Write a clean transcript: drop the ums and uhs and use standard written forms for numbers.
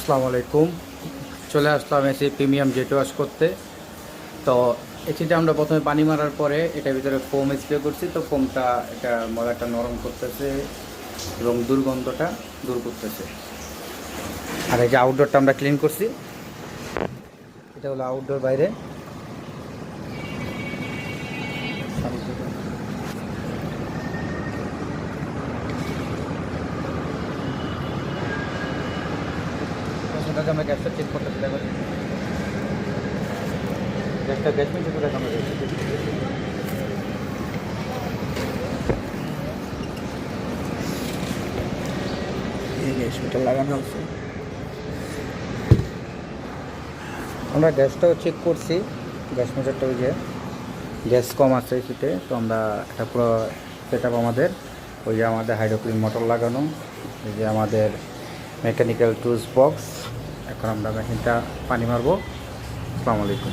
আসসালামু আলাইকুম। চলে আসলাম এসি প্রিমিয়াম জেট ওয়াশ করতে। তো এসিতে আমরা প্রথমে পানি মারার পরে এটার ভিতরে ফোম স্প্রে করছি। তো ফোমটা এটা ময়লাটা নরম করতেছে এবং দুর্গন্ধটা দূর করতেছে। আর এই যে আউটডোরটা আমরা ক্লিন করছি, এটা হলো আউটডোর বাইরে। আমরা গ্যাসটা চেক করতেছি, দেখো গ্যাস মিটার করে আমরা গ্যাস মিটার লাগানো আছে। আমরা গ্যাসটাও চেক করছি। গ্যাস মিটারটা ওই যে গ্যাস কম আছে সেটা, তো আমরা এটা পুরো সেট আপ আমাদের ওই যে আমাদের হাইড্রোক্লিন মোটর লাগানো, এই যে আমাদের মেকানিক্যাল টুলস বক্স। এখন আমরা মেশিনটা পানি মারবো। আসসালামু আলাইকুম।